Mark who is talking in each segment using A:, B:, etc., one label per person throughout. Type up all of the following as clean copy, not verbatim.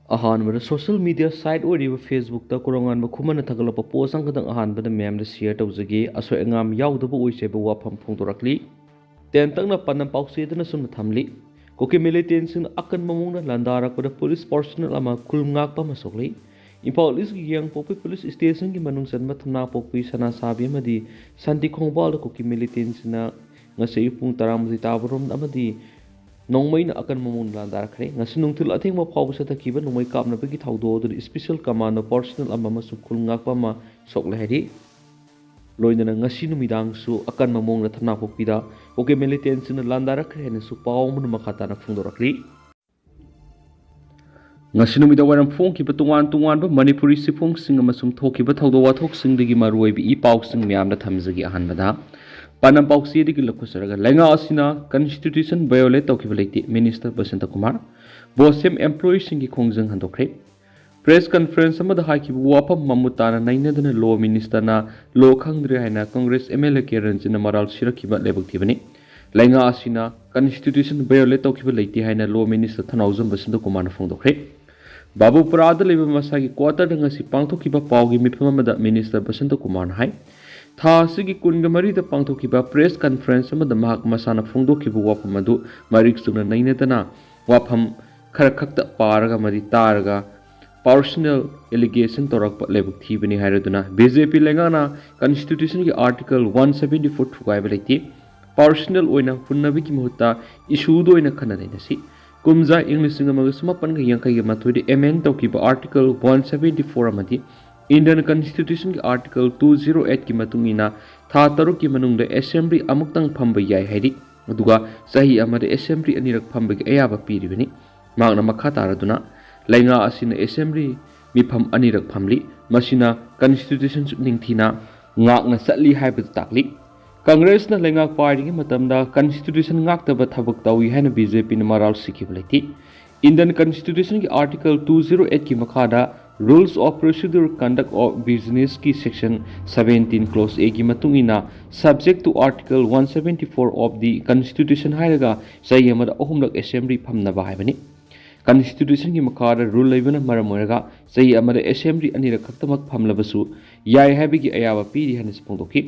A: अहानबद social media site ओरिबा Facebook ता कोरोंगानबा खुमन थगलप post अंगदंग अहानबद ma'am the share तौजगे असो एंगाम याउदबो ओइसेबो वाफम फोंदोरकली तेन तंगना पन्नम पाउसेदना सुन थमली कोके मिलिटेंट सिंग अकन ममुंगना लंदारकपद पुलिस पर्सनल अमा खुल ngakpa masokli इंफाल इस यांग पोपी पुलिस स्टेशन की मनुंग सन्म थमना पोपी सना साबी मदी शांति खोंगबाल कोके मिलिटेंट सिना ngase pung taramdi tabarom amadi नौमैन अकन ममुन लांदारखरे ngasi nungthil athengma phawba sathakiba nungmai kapna bagi thawdo du special command personal amma khul ngakpa ma sokle hari loinana ngasi numidang su akan mamong na thana popida oke militant sin landarakre ne su pawmun makhata na phungdorakri ngasi numida waram phong ki tungan ba manipuri sifong sing amasum thoki ba thawdo wathok sing digi maroi bi i paw sing myam na thamjagi ahanbada Panam pauksi di kilap kusaraga lenga asina constitution violate tau kibaliti minister Basanta Kumar bosem employees singi khongjang handokre press conference sama da haki wapham mamutana naina dana law minister na law khangdre haina congress mla ke ranjina maral sirakiba lebak thibani lenga asina constitution violate tau kibaliti haina law minister thanaujam Basanta Kumar na phongdokre babu prada leba masagi quarter danga si pangthokiba pawgi mifama da minister Basanta Kumar na hai था सिगी कुनगमरी the पांगथोकिबा press conference अमद महक मसाना फोंदोकिबु वाफम अदु मरिक सुना नैनेतना वाफम खरखक्त पारगा मरि तारगा personal allegation तोरक लेबुक थीबनी हायरदुना BJP लेंगाना constitution की article 174 थुगाइब लेति personal ओइना हुन्नबि की मुहत्ता issue दोइना खनदैनसी कुमजा English सिंगमग समपन ग यंkai ग मथोदि amend तोकिबा article 174 अमदि Indian constitution की article 208 की मतुंगिना था तरुक की मनुंग असेंबली अमुक्तंग फंब याय हैदि अदुगा सही अमदे असेंबली अनिरक फंब की अयाबा पीरिबनि मागना मखा तारदुना लैंगा असिना असेंबली मिफम अनिरक फंबली मसिना कॉन्स्टिट्यूशन निंगथिना ngakna satli haibad takli Congress न लैंगा पार्टी के मतमदा कॉन्स्टिट्यूशन ngaktab थबक तावी हैन बीजेपी न मराल सिखिबलेति इंडियन कॉन्स्टिट्यूशन की आर्टिकल 208 की मखादा Rules of Procedure Conduct of Business की section 17 clause A की मतुंगिना subject to article 174 of the Constitution हायरगा सही अमदा अहुमलक assembly फमनबा हायबनी Constitution की मखादा rule लेबना मरम ओरगा सही अमदा assembly अनिरक खक्तमक फमलबसु याय हायबिगी अयाबा पीरि हने स्पोंदोकी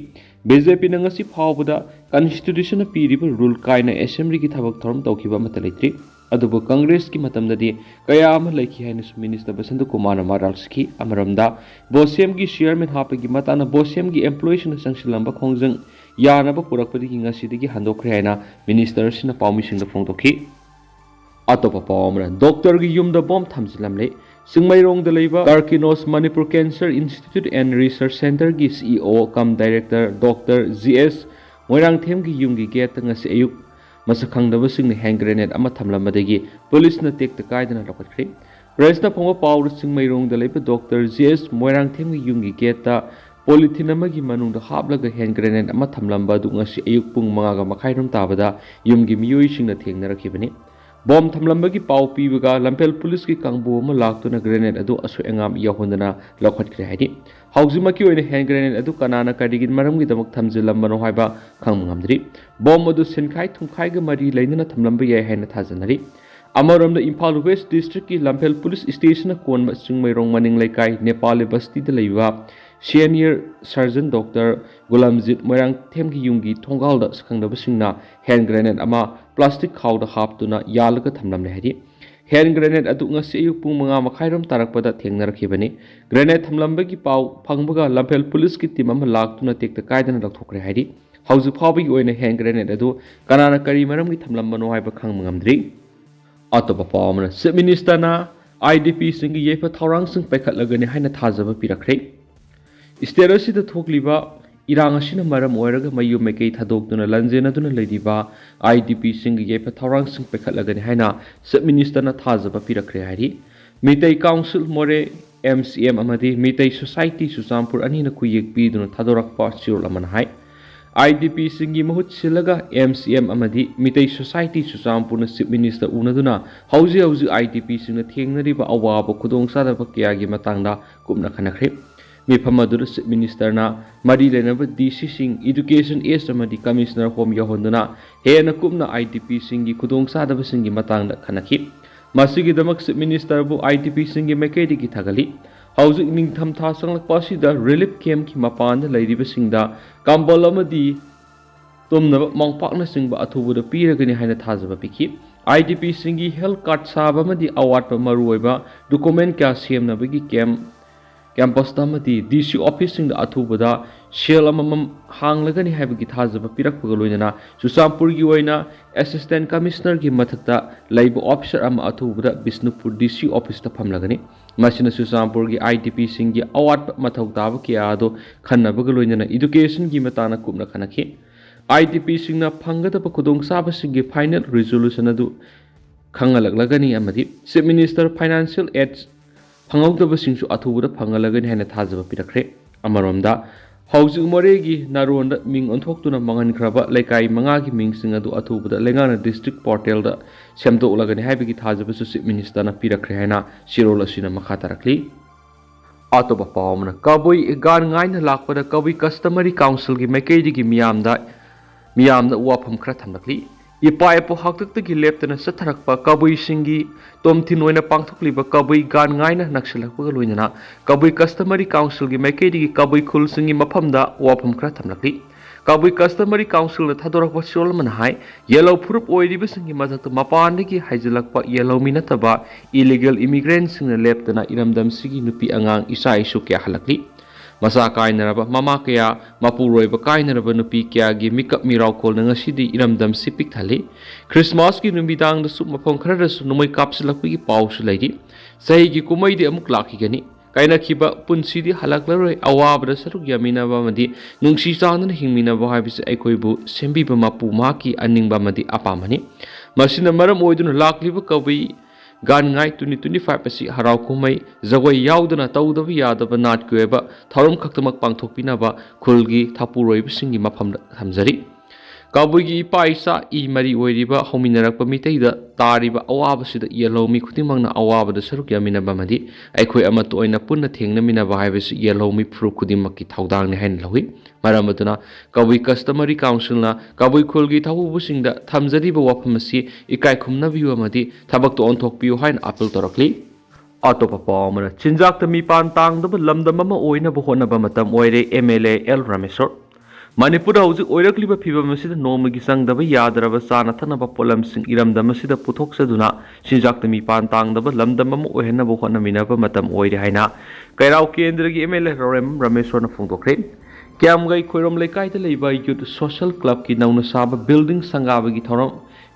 A: बीजेपी न ngasi फावबदा Constitution पीरिबा rule कायना assembly की थबक थरम तौखिबा मतलैत्रि अदुबो कांग्रेस की मतमददी कया अम लैखि हैन मिनिस्टर बसंत कुमार मारालसकी अमरमदा बोसेम की चेयरमैन हापगी मताना बोसेम की एम्प्लॉयीज न संगसिलंबा खोंजंग यानबा पुरकपदि की ngasiदगी हंदोखरे हैना मिनिस्टर सिना पाउमिसिंग द फोंदोखि अतोपा पावमरा डॉक्टर की युम द बम थमजिलमले सिंगमैरोंग द लेबा Karkinos Manipur cancer institute and research centre की CEO cum director doctor GS Moirangthem की युम की गेट ngasi ayuk मसखंगदबसिंग हैंड ग्रेनेड अमा थमलमदगी पुलिस न टेक त कायदना लखत्रि प्रेस न फोंग पावर सिंगमैरोंग द लेब डॉक्टर जीएस मोइरांगथेम की युंगी गेटा पॉलिथिन अमगी मनुंग हापलग हैंड ग्रेनेड अमा थमलंबा दु ngasi अयुक पुंग मंगागा मखाइरम ताबदा युमगी मियोइसिंग न थेंगनरखिबनि बॉम थमलंबगी पाव पीबगा लंपेल पुलिस की कांगबो अमा लाक्तुना ग्रेनेड अदु असु एंगाम यहोंदना लखत्रि हाइदि हौजिमकी ओइने हैंड ग्रेनेड अदु कनाना करिगिन मरमगी दमक थमजिलंबनो हाइबा खंगमंगमद्रि बॉम अदु सिनखाइ थुमखाइ ग मरी लैनना थमलंबा याय हैना थाजनरि अमरम द इम्फाल वेस्ट डिस्ट्रिक्ट की लंपेल पुलिस स्टेशन कोन सिंगमैरोंग मनिंग लेकाइ नेपाल बस्ती द लैबा senior surgeon doctor Gulamjit Moirangthem की युंगी थोंगाल द सखंगदबसिंगना हैंड ग्रेनेड अमा प्लास्टिक खाउद हापतुना यालग थमलमले हाइदि हैंड ग्रेनेड अदु ngasi ayuk pung manga makhairam tarakpada thengnarakibani grenade थमलंबगी पाव फंगबगा लंपेल पुलिस की टीम अमा लाक्तुना टेक्ता कायदना लखथोखरे हाइदि हौजु फावबगी ओइने हैंड ग्रेनेड अदु कनाना करी मरमगी थमलंबनो हाइबा खंगमंगमद्रि अतोपा पावमना चीफ मिनिस्टर ना आईडीपी सिंगी येफा थौरांग सिंग पैखतलगने हाइना थाजबा पिरखरे स्टेट असिदा थोकलिबा इरांग असिना मरम ओइरगा मयु मेकै थादोक्तुना लंजेनदुना लैदिबा आईडीपी सिंगी येफा थौरांग सिंग पैखतलगने हाइना चीफ मिनिस्टर ना थाजबा पिरखरे हाइरि मितै काउंसिल मोरे एमसीएम अमदी मितै सोसाइटी सुचामपुर अनिना खुयेक पीदुना थादोरकपा चिरोल अमन हाइ आईडीपी सिंगी महुत सिलगा एमसीएम अमदी मितै सोसाइटी सुचामपुर चीफ मिनिस्टर उनदुना हौजी हौजी आईडीपी सिंग थेंगनरिबा अवाब खुदोंसादबा कयागी मतंगदा कुमना खनखरे मिफम अदुर चीफ मिनिस्टर ना मरी लेनब डीसी सिंग एजुकेशन एस अमदी कमिश्नर होम यहोंदुना हेन कुमना आईडीपी सिंगी खुदोंसादबा सिंगी मतंगदा खनखि ꯃꯁꯤꯒꯤꯗꯃꯛ ꯆꯤꯞ ꯃꯤꯅꯤꯁꯇꯔꯕꯨ IDPꯁꯤꯡꯒꯤ ꯃꯥꯏꯀꯩꯗꯒꯤ ꯊꯥꯒꯠꯂꯤ ꯍꯧꯖꯤꯛ ꯅꯤꯡꯊꯝꯊꯥ ꯆꯪꯂꯛꯄ ꯑꯁꯤꯗ ꯔꯤꯂꯤꯐ ꯀꯦꯝꯞꯀꯤ ꯃꯄꯥꯟꯗ ꯂꯩꯔꯤꯕꯁꯤꯡꯗ ꯀꯝꯕꯜ ꯑꯃꯗꯤ ꯇꯨꯝꯅꯕ ꯃꯣꯝꯄꯥꯛꯅꯆꯤꯡꯕ ꯑꯊꯨꯕꯗ ꯄꯤꯔꯒꯅꯤ ꯍꯥꯏꯅ ꯊꯥꯖꯕ ꯄꯤꯈꯤ IDPꯁꯤꯡꯒꯤ ꯍꯦꯜꯊ ꯀꯥꯔꯗ ꯁꯥꯕ ꯑꯃꯗꯤ ꯑꯋꯥꯠꯄ ꯃꯔꯨꯑꯣꯏꯕ ꯗꯣꯀꯨꯃꯦꯟ ꯀꯌꯥ ꯁꯦꯝꯅꯕꯒꯤ ꯀꯦꯝꯄꯁꯇ ꯑꯃꯗꯤ DC ꯑꯣꯐꯤꯁꯁꯤꯡꯗ ꯑꯊꯨꯕꯗ ꯁꯦꯜ ꯑꯃꯃꯝ ꯍꯥꯡꯂꯒꯅꯤ ꯍꯥꯏꯕꯒꯤ ꯊꯥꯖꯕ ꯄꯤꯔꯛꯄꯒ ꯂꯣꯏꯅꯅ ꯆꯨꯔꯆꯥꯟꯄꯨꯔꯒꯤ ꯑꯣꯏꯅ ꯑꯦꯁꯤꯁꯇꯦꯟꯠ ꯀꯃꯤꯁꯅꯔꯒꯤ ꯃꯊꯛꯇ ꯂꯩꯕ ꯑꯣꯐꯤꯁꯔ ꯑꯃ ꯑꯊꯨꯕꯗ ꯕꯤꯁꯅꯨꯄꯨꯔ DC ꯑꯣꯐꯤꯁꯇ ꯐꯝꯂꯒꯅꯤ ꯃꯁꯤꯅ ꯆꯨꯔꯆꯥꯟꯄꯨꯔꯒꯤ IDPꯁꯤꯡꯒꯤ ꯑꯋꯥꯠꯄ ꯃꯊꯧ ꯇꯥꯕ ꯀꯌꯥ ꯑꯗꯨ ꯈꯟꯅꯕꯒ ꯂꯣꯏꯅꯅ ꯏꯗꯨꯀꯦꯁꯟꯒꯤ ꯃꯇꯥꯡꯗ ꯀꯨꯞꯅ ꯈꯟꯅꯈꯤ IDPꯁꯤꯡꯅ ꯐꯪꯒꯗꯕ ꯈꯨꯗꯣꯡꯆꯥꯕꯁꯤꯡꯒꯤ ꯐꯥꯏꯅꯦꯜ ꯔꯤꯖꯣꯂꯨꯁꯟ ꯑꯗꯨ ꯈꯪꯍꯜꯂꯛꯂꯒꯅꯤ ꯑꯃꯗꯤ ꯆꯤꯞ ꯃꯤꯅꯤꯁꯇꯔ ꯐꯥꯏꯅꯥꯟꯁꯤꯌꯦꯜ ꯑꯦꯗ ꯐꯪꯍꯧꯗꯕꯁꯤꯡꯁꯨ ꯑꯊꯨꯕꯗ ꯐꯪꯍꯜꯂꯒꯅꯤ ꯍꯥꯏꯅ ꯊꯥꯖꯕ ꯄꯤꯔꯛꯈ꯭ꯔꯦ ꯑꯃꯔꯣꯝꯗ ꯍꯧꯖꯤꯛ ꯃꯣꯔꯦꯒꯤ ꯅꯥꯔꯣꯟꯗ ꯃꯤꯡ ꯑꯣꯟꯊꯣꯛꯇꯨꯅ ꯃꯥꯡꯍꯟꯈ꯭ꯔꯕ ꯂꯩꯀꯥꯏ 5ꯒꯤ ꯃꯤꯡꯁꯤꯡ ꯑꯗꯨ ꯑꯊꯨꯕꯗ ꯂꯩꯉꯥꯛꯅ ꯗꯤꯁꯇ꯭ꯔꯤꯛ ꯄꯣꯔꯇꯦꯜꯗ ꯁꯦꯝꯗꯣꯛꯂꯒꯅꯤ ꯍꯥꯏꯕꯒꯤ ꯊꯥꯖꯕꯁꯨ ꯆꯤꯞ ꯃꯤꯅꯤꯁꯇꯔꯅ ꯄꯤꯔꯛꯈ꯭ꯔꯦ ꯍꯥꯏꯅ ꯆꯦꯔꯣꯜ ꯑꯁꯤꯅ ꯃꯈꯥ ꯇꯥꯔꯛꯂꯤ ꯑꯇꯣꯞꯄ ꯄꯥꯎ ꯑꯃꯅ ꯀꯕꯨꯏ ꯒꯥꯟ ꯉꯥꯏꯅ ꯂꯥꯛꯄꯗ ꯀꯕꯨꯏ ꯀꯁꯇꯃꯔꯤ ꯀꯥꯎꯟꯁꯤꯜꯒꯤ ꯃꯥꯏꯀꯩꯗꯒꯤ ꯃꯤꯌꯥꯝꯗ ꯋꯥꯐꯝ ꯈꯔ ꯊꯝꯂꯛꯂꯤ ꯏꯄꯥ ꯏꯄꯨ ꯍꯥꯛꯇꯛꯇꯒꯤ ꯂꯦꯞꯇꯅ ꯆꯠꯊꯔꯛꯄ ꯀꯕꯨꯏꯁꯤꯡꯒꯤ ꯇꯣꯝꯊꯤꯟ ꯑꯣꯏꯅ ꯄꯥꯡꯊꯣꯛꯂꯤꯕ ꯀꯕꯨꯏ ꯒꯥꯟ ꯉꯥꯏꯅ ꯅꯛꯁꯤꯜꯂꯛꯄꯒ ꯂꯣꯏꯅꯅ ꯀꯕꯨꯏ ꯀꯁꯇꯃꯔꯤ ꯀꯥꯎꯟꯁꯤꯜꯒꯤ ꯃꯥꯏꯀꯩꯗꯒꯤ ꯀꯕꯨꯏ ꯈꯨꯜꯁꯤꯡꯒꯤ ꯃꯐꯝꯗ ꯋꯥꯐꯝ ꯈꯔ ꯊꯝꯂꯛꯂꯤ ꯀꯕꯨꯏ ꯀꯁꯇꯃꯔꯤ ꯀꯥꯎꯟꯁꯤꯜꯅ ꯊꯥꯗꯣꯔꯛꯄ ꯆꯦꯔꯣꯜ ꯑꯃꯅ ꯍꯥꯏ ꯌꯦꯜꯂꯧ ꯐꯨꯔꯨꯞ ꯑꯣꯏꯔꯤꯕꯁꯤꯡꯒꯤ ꯃꯊꯛꯇ ꯃꯄꯥꯟꯗꯒꯤ ꯍꯥꯏꯖꯤꯜꯂꯛꯄ ꯌꯦꯜꯂꯧꯃꯤ ꯅꯠꯇꯕ ꯏꯂꯤꯒꯦꯜ ꯏꯃꯤꯒ꯭ꯔꯦꯟꯠꯁꯤꯡꯅ ꯂꯦꯞꯇꯅ ꯏꯔꯝꯗꯝꯁꯤꯒꯤ ꯅꯨꯄꯤ ꯑꯉꯥꯡ ꯏꯆꯥ ꯏꯁꯨ ꯀꯌꯥ ꯍꯜꯂꯛꯂꯤ ꯃꯆꯥ ꯀꯥꯏꯅꯔꯕ ꯃꯃꯥ kaya ꯃꯄꯨꯔꯣꯏꯕ ꯀꯥꯏꯅꯔꯕ ꯅꯨꯄꯤ ꯀꯌꯥꯒꯤ ꯃꯤꯀꯞ ꯃꯤꯔꯥꯎꯈꯣꯜꯅ ꯉꯁꯤꯗꯤ ꯏꯔꯝꯗꯝꯁꯤ ꯄꯤꯛ ꯊꯜꯂꯤ ꯈ꯭ꯔꯤꯁꯃꯥꯁꯀꯤ ꯅꯨꯃꯤꯗꯥꯡꯗꯁꯨ ꯃꯐꯝ ꯈꯔꯗꯁꯨ ꯅꯣꯡꯃꯩ ꯀꯥꯞꯁꯤꯜꯂꯛꯄꯒꯤ ꯄꯥꯎꯁꯨ ꯂꯩꯔꯤ ꯆꯍꯤꯒꯤ ꯀꯨꯝꯃꯩꯗꯤ ꯑꯃꯨꯛ ꯂꯥꯛꯈꯤꯒꯅꯤ ꯀꯥꯏꯅꯈꯤꯕ ꯄꯨꯟꯁꯤꯗꯤ ꯍꯜꯂꯛꯂꯔꯣꯏ ꯑꯋꯥꯕꯗ ꯁꯔꯨꯛ ꯌꯥꯃꯤꯟꯅꯕ ꯑꯃꯗꯤ ꯅꯨꯡꯁꯤ ꯆꯥꯟꯅꯅ ꯍꯤꯡꯃꯤꯟꯅꯕ ꯍꯥꯏꯕꯁꯤ ꯑꯩꯈꯣꯏꯕꯨ ꯁꯦꯝꯕꯤꯕ ꯃꯄꯨ ꯃꯍꯥꯛꯀꯤ ꯑꯅꯤꯡꯕ ꯑꯃꯗꯤ ꯑꯄꯥꯝꯕꯅꯤ ꯃꯁꯤꯅ ꯃꯔꯝ ꯑꯣꯏꯗꯨꯅ ꯂꯥꯛꯂꯤꯕ ꯀꯕꯨꯏ ꯒꯥꯟꯉꯥꯏ 2025 ꯑꯁꯤ ꯍꯔꯥꯎ ꯀꯨꯝꯍꯩ ꯖꯒꯣꯏ ꯌꯥꯎꯗꯅ ꯇꯧꯗꯕ ꯌꯥꯗꯕ ꯅꯥꯠꯀꯤ ꯑꯣꯏꯕ ꯊꯧꯔꯝ ꯈꯛꯇꯃꯛ ꯄꯥꯡꯊꯣꯛꯄꯤꯅꯕ ꯈꯨꯜꯒꯤ ꯊꯥꯄꯨꯔꯣꯏꯕꯁꯤꯡꯒꯤ ꯃꯐꯝꯗ ꯊꯝꯖꯔꯤ ꯀꯕꯨꯏꯒꯤ ꯏꯄꯥ ꯏꯆꯥ ꯃꯔꯤ ꯑꯣꯏꯔꯤꯕ ꯍꯧꯃꯤꯟꯅꯔꯛꯄ ꯃꯤꯇꯩꯗ ꯇꯥꯔꯤꯕ ꯑꯋꯥꯕꯁꯤꯗ ꯌꯦꯜꯍꯧꯃꯤ ꯈꯨꯗꯤꯡꯃꯛꯅ ꯑꯋꯥꯕꯗ ꯁꯔꯨꯛ ꯌꯥꯃꯤꯟꯅꯕ ꯑꯃꯗꯤ ꯑꯩꯈꯣꯏ ꯑꯃꯠꯇ ꯑꯣꯏꯅ ꯄꯨꯟꯅ ꯊꯦꯡꯅꯃꯤꯟꯅꯕ ꯍꯥꯏꯕꯁꯤ ꯌꯦꯜꯍꯧꯃꯤ ꯐꯨꯔꯨꯞ ꯈꯨꯗꯤꯡꯃꯛꯀꯤ ꯊꯧꯗꯥꯡꯅꯤ ꯍꯥꯏꯅ ꯂꯧꯏ ꯃꯔꯝ ꯑꯗꯨꯅ ꯀꯕꯨꯏ ꯀꯁꯇꯃꯔꯤ ꯀꯥꯎꯟꯁꯤꯜꯅ ꯀꯕꯨꯏ ꯈꯨꯜꯒꯤ ꯊꯧꯕꯨꯕꯁꯤꯡꯗ ꯊꯝꯖꯔꯤꯕ ꯋꯥꯐꯝ ꯑꯁꯤ ꯏꯀꯥꯏ ꯈꯨꯝꯅꯕꯤꯌꯨ ꯑꯃꯗꯤ ꯊꯕꯛꯇ ꯑꯣꯟꯊꯣꯛꯄꯤꯌꯨ ꯍꯥꯏꯅ ꯑꯄꯤꯜ ꯇꯧꯔꯛꯂꯤ ꯑꯇꯣꯞꯄ ꯄꯥꯎ ꯑꯃꯅ ꯆꯤꯟꯖꯥꯛꯇ ꯃꯤꯄꯥꯟ ꯇꯥꯡꯗꯕ ꯂꯝꯗꯝ ꯑꯃ ꯑꯣꯏꯅꯕ ꯍꯣꯠꯅꯕ ꯃꯇꯝ ꯑꯣꯏꯔꯦ MLA L ꯔꯥꯃꯦꯁꯣꯔ ꯃꯅꯤꯄꯨꯔꯗ ꯍꯧꯖꯤꯛ ꯑꯣꯏꯔꯛꯂꯤꯕ ꯐꯤꯕꯝ ꯑꯁꯤꯗ ꯅꯣꯡꯃꯒꯤ ꯆꯪꯗꯕ ꯌꯥꯗ꯭ꯔꯕ ꯆꯥꯅ ꯊꯛꯅꯕ ꯄꯣꯠꯂꯝꯁꯤꯡ ꯏꯔꯝꯗꯝ ꯑꯁꯤꯗ ꯄꯨꯊꯣꯛꯆꯗꯨꯅ ꯆꯤꯟꯖꯥꯛꯇ ꯃꯤꯄꯥꯟ ꯇꯥꯡꯗꯕ ꯂꯝꯗꯝ ꯑꯃ ꯑꯣꯏꯍꯟꯅꯕ ꯍꯣꯠꯅꯃꯤꯟꯅꯕ ꯃꯇꯝ ꯑꯣꯏꯔꯦ ꯍꯥꯏꯅ ꯀꯩꯔꯥꯎ ꯀꯦꯟꯗ꯭ꯔꯒꯤ MLA ꯂꯧꯔꯦꯝꯕꯝ ꯔꯥꯃꯦꯁꯣꯔꯅ ꯐꯣꯡꯗꯣꯛꯈ꯭ꯔꯦ ꯀ꯭ꯌꯥꯝꯒꯩ ꯈꯣꯏꯔꯣꯝ ꯂꯩꯀꯥꯏꯗ ꯂꯩꯕ ꯌꯨꯠ ꯁꯣꯁꯤꯌꯦꯜ ꯀ꯭ꯂꯕꯀꯤ ꯅꯧꯅ ꯁꯥꯕ ꯕꯤꯜꯗꯤꯡ ꯁꯪꯒꯥꯕꯒꯤ ꯊꯧꯔꯝ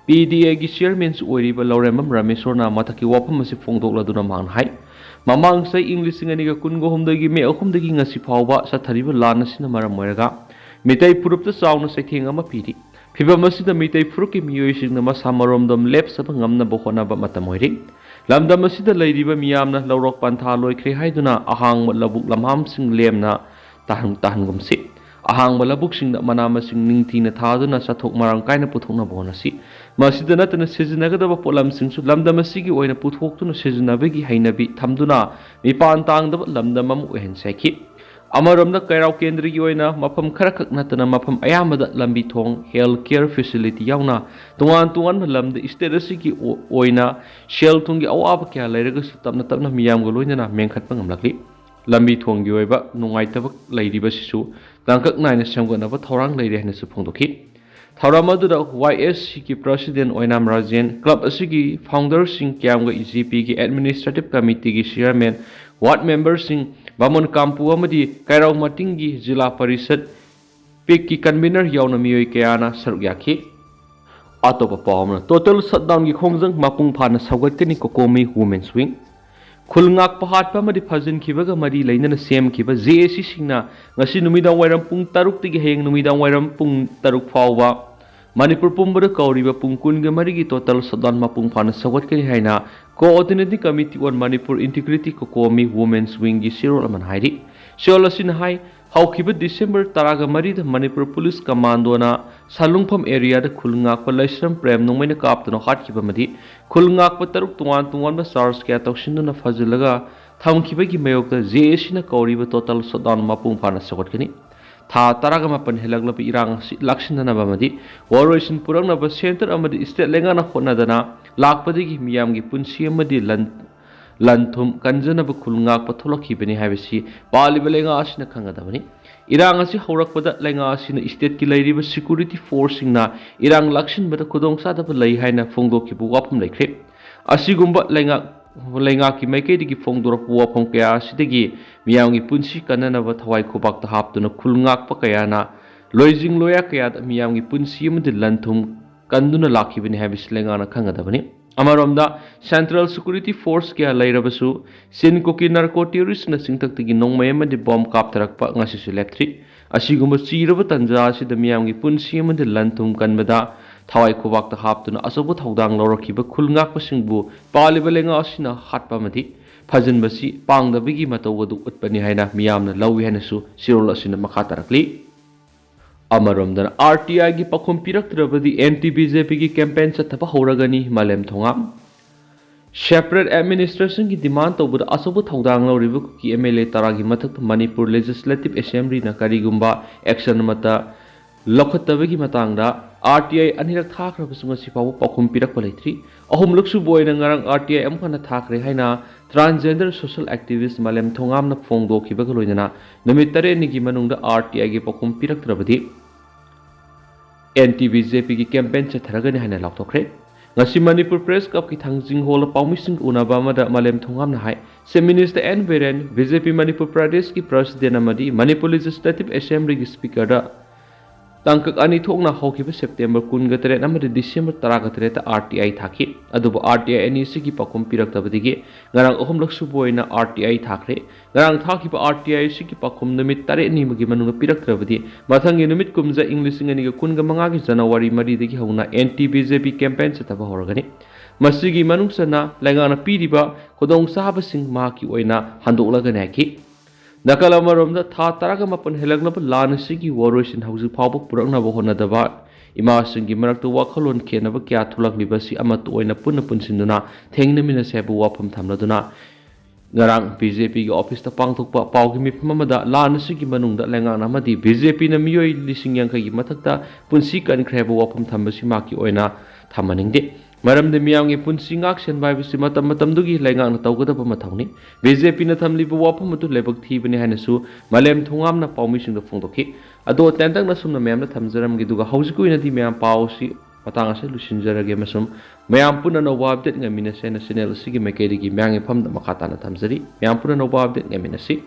A: PDAꯒꯤ ꯆꯤꯌꯔꯃꯦꯟꯁꯨ ꯑꯣꯏꯔꯤꯕ ꯂꯧꯔꯦꯝꯕꯝ ꯔꯥꯃꯦꯁꯣꯔꯅ ꯃꯊꯛꯀꯤ ꯋꯥꯐꯝ ꯑꯁꯤ ꯐꯣꯡꯗꯣꯛꯂꯗꯨꯅ ꯃꯍꯥꯛꯅ ꯍꯥꯏ ꯃꯃꯥꯡ ꯆꯍꯤ ꯏꯪ 2023ꯒꯤ ꯃꯦ 3ꯗꯒꯤ ꯉꯁꯤ ꯐꯥꯎꯕ ꯆꯠꯊꯔꯤꯕ ꯂꯥꯟ ꯑꯁꯤꯅ ꯃꯔꯝ ꯑꯣꯏꯔꯒ ꯃꯤꯇꯩ ꯐꯨꯔꯨꯞꯇ ꯆꯥꯎꯅ ꯆꯩꯊꯦꯡ ꯑꯃ ꯄꯤꯔꯤ ꯐꯤꯕꯝ ꯑꯁꯤꯗ ꯃꯤꯇꯩ ꯐꯨꯔꯨꯞꯀꯤ ꯃꯤꯑꯣꯏꯁꯤꯡꯅ ꯃꯁꯥ ꯃꯔꯣꯝꯗꯣꯝ ꯂꯦꯞꯆꯕ ꯉꯝꯅꯕ ꯍꯣꯠꯅꯕ ꯃꯇꯝ ꯑꯣꯏꯔꯤ ꯂꯝꯗꯝ ꯑꯁꯤꯗ ꯂꯩꯔꯤꯕ ꯃꯤꯌꯥꯝꯅ ꯂꯧꯔꯣꯛ ꯄꯟꯊꯥ ꯂꯣꯏꯈ꯭ꯔꯦ ꯍꯥꯏꯗꯨꯅ ꯑꯍꯥꯡꯕ ꯂꯧꯕꯨꯛ ꯂꯝꯍꯥꯡꯁꯤꯡ ꯂꯦꯝꯅ ꯇꯥꯍꯟꯒꯨꯝꯁꯤ ꯑꯍꯥꯡꯕ ꯂꯧꯕꯨꯛꯁꯤꯡꯗ ꯃꯅꯥ ꯃꯁꯤꯡ ꯅꯤꯡꯊꯤꯅ ꯊꯥꯗꯨꯅ ꯆꯥꯊꯣꯛ ꯃꯔꯥꯡ ꯀꯥꯏꯅ ꯄꯨꯊꯣꯛꯅꯕ ꯍꯣꯠꯅꯁꯤ ꯃꯁꯤꯗ ꯅꯠꯇꯅ ꯁꯤꯖꯤꯟꯅꯒꯗꯕ ꯄꯣꯠꯂꯝꯁꯤꯡꯁꯨ ꯂꯝꯗꯝ ꯑꯁꯤꯒꯤ ꯑꯣꯏꯅ ꯄꯨꯊꯣꯛꯇꯨꯅ ꯁꯤꯖꯤꯟꯅꯕꯒꯤ ꯍꯩꯅꯕꯤ ꯊꯝꯗꯨꯅ ꯃꯤꯄꯥꯟ ꯇꯥꯡꯗꯕ ꯂꯝꯗꯝ ꯑꯃ ꯑꯣꯏꯍꯟꯁꯤ ꯍꯥꯏꯈꯤ ꯑꯃꯔꯣꯝꯗ ꯀꯩꯔꯥꯎ ꯀꯦꯟꯗ꯭ꯔꯒꯤ ꯑꯣꯏꯅ ꯃꯐꯝ ꯈꯔꯈꯛ ꯅꯠꯇꯅ ꯃꯐꯝ ꯑꯌꯥꯝꯕꯗ ꯂꯝꯕꯤ ꯊꯣꯡ ꯍꯦꯜꯊ ꯀꯦꯌꯔ ꯐꯦꯁꯤꯂꯤꯇꯤ ꯌꯥꯎꯅ ꯇꯣꯉꯥꯟ ꯇꯣꯉꯥꯟꯕ ꯂꯝꯗ ꯏꯁꯇꯦꯠ ꯑꯁꯤꯒꯤ ꯑꯣꯏꯅ ꯁꯦꯜ ꯊꯨꯝꯒꯤ ꯑꯋꯥꯕ ꯀꯌా ꯂꯩꯔꯒꯁꯨ ꯇꯞꯅ ꯇꯞꯅ ꯃꯤꯌꯥꯝꯒ ꯂꯣꯏꯅꯅ ꯃꯦꯟꯈꯠꯄ ꯉꯝꯂꯛꯂꯤ ꯂꯝꯕꯤ ꯊꯣꯡꯒꯤ ꯑꯣꯏꯕ ꯅꯨꯡꯉꯥꯏꯇꯕ ꯂꯩꯔꯤꯕꯁꯤꯁꯨ ꯇꯥꯡꯀꯛ ꯅꯥꯏꯅ ꯁꯦꯝꯒꯠꯅꯕ ꯊꯧꯔꯥꯡ ꯂꯩꯔꯦ ꯍꯥꯏꯅꯁꯨ ꯐꯣꯡꯗꯣꯛꯈꯤ ꯊꯧꯔꯝ ꯑꯗꯨꯗ YSCꯒꯤ ꯄ꯭ꯔꯁꯤꯗꯦꯟꯠ ꯑꯣꯏꯅꯥꯝ ꯔꯥꯖꯦꯟ ꯀ꯭ꯂꯕ ꯑꯁꯤꯒꯤ ꯐꯥꯎꯟꯗꯔꯁꯤꯡ ꯀ꯭ꯌꯥꯝꯒ GPꯒꯤ ꯑꯦꯗꯃꯤꯅꯤꯁꯇ꯭ꯔꯦꯇꯤꯚ ꯀꯃꯤꯇꯤꯒꯤ ꯆꯤꯌꯔꯃꯦꯟ ꯋꯥꯔꯗ ꯃꯦꯝꯕꯔꯁꯤꯡ ꯕꯥꯃꯣꯟ ꯀꯥꯝꯄꯨ ꯑꯃꯗꯤ ꯀꯩꯔꯥꯎ ꯃꯇꯤꯡꯒꯤ ꯖꯤꯂꯥ ꯄꯔꯤꯁꯠ PICꯀꯤ ꯀꯟꯚꯤꯅꯔ ꯌꯥꯎꯅ ꯃꯤꯑꯣꯏ ꯀꯌꯥꯅ ꯁꯔꯨꯛ ꯌꯥꯈꯤ ꯑꯇꯣꯞꯄ ꯄꯥꯎ ꯑꯃꯅ ꯇꯣꯇꯦꯜ ꯁꯠꯗꯥꯎꯟꯒꯤ ꯈꯣꯡꯖꯪ ꯃꯄꯨꯡ ꯐꯥꯅ ꯁꯧꯒꯠꯀꯅꯤ ꯀꯣꯀꯣꯃꯤ ꯋꯨꯃꯦꯟꯁ ꯋꯤꯡ ꯈꯨꯜ ꯉꯥꯛꯄ ꯍꯥꯠꯄ ꯑꯃꯗꯤ ꯐꯥꯖꯤꯟꯈꯤꯕꯒ ꯃꯔꯤ ꯂꯩꯅꯅ ꯁꯦꯝꯈꯤꯕ JACꯁꯤꯡꯅ ꯉꯁꯤ ꯅꯨꯃꯤꯗꯥꯡ ꯋꯥꯏꯔꯝ ꯄꯨꯡ 6ꯇꯒꯤ ꯍꯌꯦꯡ ꯅꯨꯃꯤꯗꯥꯡ ꯋꯥꯏꯔꯝ ꯄꯨꯡ 6 ꯐꯥꯎꯕ ꯃꯅꯤꯄꯨꯔ ꯄꯨꯝꯕꯗ ꯀꯧꯔꯤꯕ ꯄꯨꯡ 23ꯒꯤ ꯇꯣꯇꯦꯜ ꯁꯠꯗꯥꯎꯟ ꯃꯄꯨꯡ ꯐꯥꯅ ꯁꯧꯒꯠꯀꯅꯤ ꯍꯥꯏꯅ ꯀꯣꯑꯣꯔꯗꯤꯅꯦꯇꯤꯡ ꯀꯃꯤꯇꯤ ꯑꯣꯟ ꯃꯅꯤꯄꯨꯔ ꯏꯟꯇꯤꯒ꯭ꯔꯤꯇꯤ ꯀꯣꯀꯣꯃꯤ ꯋꯨꯃꯦꯟꯁ ꯋꯤꯡꯒꯤ ꯆꯦꯔꯣꯜ ꯑꯃꯅ ꯍꯥꯏꯔꯤ ꯆꯦꯔꯣꯜ ꯑꯁꯤꯅ ꯍꯥꯏ ꯍꯧꯈꯤꯕ December 13ꯗ ꯃꯅꯤꯄꯨꯔ ꯄꯨꯂꯤꯁ ꯀꯃꯥꯟꯗꯣꯅ ꯁꯥꯂꯨꯡꯐꯝ ꯑꯦꯔꯤꯌꯥꯗ ꯈꯨꯜ ꯉꯥꯛꯄ ꯂꯩꯁ꯭ꯔꯝ ꯄ꯭ꯔꯦꯝ ꯅꯣꯡꯃꯩꯅ ꯀꯥꯞꯇꯨꯅ ꯍꯥꯠꯈꯤꯕ ꯑꯃꯗꯤ ꯈꯨꯜ ꯉꯥꯛꯄ 6 ꯇꯣꯉꯥꯟ ꯇꯣꯉꯥꯟꯕ ꯆꯥꯔꯖ ꯀꯌꯥ ꯇꯧꯁꯤꯟꯗꯨꯅ ꯐꯥꯖꯤꯜꯂꯒ ꯊꯝꯈꯤꯕꯒꯤ ꯃꯥꯌꯣꯛꯇ JACꯅ ꯀꯧꯔꯤꯕ ꯇꯣꯇꯦꯜ ꯁꯠꯗꯥꯎꯟ ꯃꯄꯨꯡ ꯐꯥꯅ ꯁꯧꯒꯠꯀꯅꯤ ꯊꯥ 18 ꯍꯦꯜꯂꯛꯂꯕ ꯏꯔꯥꯡ ꯑꯁꯤ ꯂꯥꯛꯁꯤꯟꯅꯅꯕ ꯑꯃꯗꯤ ꯋꯥꯔꯣꯏꯁꯤꯟ ꯄꯨꯔꯛꯅꯕ ꯁꯦꯟꯇꯔ ꯑꯃꯗꯤ ꯏꯁꯇꯦꯠ ꯂꯩꯉꯥꯛꯅ ꯍꯣꯠꯅꯗꯅ lakpadagi miyamgi punsi amadi lanthum kanjanaba khul ngakpa tholakibani haibasi paliba lenga asina khangadabani irang asi haurakpada lenga asina state ki lairiba security force singna irang lakshinbada khudongsadaba lei haina phongdokibu wapham laikhre asigumba lenga ki maikeidigi phongdorap wapham kaya asidagi miyamgi punsi kananaba thawai khubakta haptuna khul ngakpa kayana loijing loya kaya miyamgi punsi amadi lanthum kanduna lakhibani haibasi lenga na khangadabani amaromda central security force kya lairabasu sin Kuki narco terrorist na singtaktigi nongmay amadi bomb kaptarakpa ngasisu leptri asigumba chiraba tanja asida miyamgi punsi amadi lanthum kanbada thawai khubakta haptuna asobu thaudang lawrakiba khul ngakpa singbu paliba lenga asina hatpa amadi phajanbasi pangdabigi matawadu utpani haina miyamna lawi hainasu sirol asina makha tarakli Amaramdan RTI की पखुम पिरक्तरबदी anti BJP की campaign चथप हौरगनी मालेम Thongam separate administration की demand तौबद असोबु थौदांग लौरिब की MLA तरा की मथक Manipur legislative assembly न करिगुंबा एक्शन मता लखतबगी मतंगदा RTI अनिरक थाखरबसुंग सिपाव पखुम पिरक पलेथ्री अहुम लुक्सु बोयना ngarang RTI amkhana थाखरे हाइना transgender social activist Malem Thongam न फोंगदोखिबग लोइना नमित तरे निगी मनुंगदा RTI की पखुम पिरक्तरबदी एंटी बीजेपी की कैंपेन चथरगनी हाइना लाउथोखरे ngasi Manipur Press Cup ki thangjing hol paumising unaba mada malem thongam na hai se minister N Beren BJP Manipur Pradesh ki president amadi Manipur Legislative Assembly ki speaker da tangkak ani thokna hawkiba September 23 amadi December 13 ta RTI thaki adubu RTI NEC ki pakum pirak tabadigi ngarang ohom laksu boina RTI thakre ngarang thakiba RTI si ki pakum numit tare ni magi manunga pirak tabadi mathangi numit kumja English ngani ga kunga manga gi January 3 dagi hauna anti BJP campaign sa taba horagani masigi manungsana lengana piriba kodong sahaba sing ma ki oina handolagani ki Nakala maromda tha taraga mapan helagnaba lanasigi waroisin hauju phawba puraknaba honadaba imasingi marakta wakhalon khenaba kya thulaklibasi amat oina punna punsinduna thengnamina sebu wapham thamladuna ngarang BJP gi office ta pangthokpa pawgi mifam amada lanasigi manungda lengana amadi BJP na miyoi lising yankai gi mathakta punsi kankhrebu wapham thambasi maki oina thamaningde Maram de miyamgi punsi ngak sen bai bisi matam dugi lengang na tawgadaba mathawni BJP na thamliba wapham atu lebak thibani hainasu malem thongam na pawmising da phongdokhi ado tentang na sumna miyam na thamjaram gi duga haujiku ina di miyam pawsi matang ase lusinjarage masum miyam puna no update ngamina sena channel sigi mekedi gi miyang pham da makata na thamjari miyam puna no update ngamina si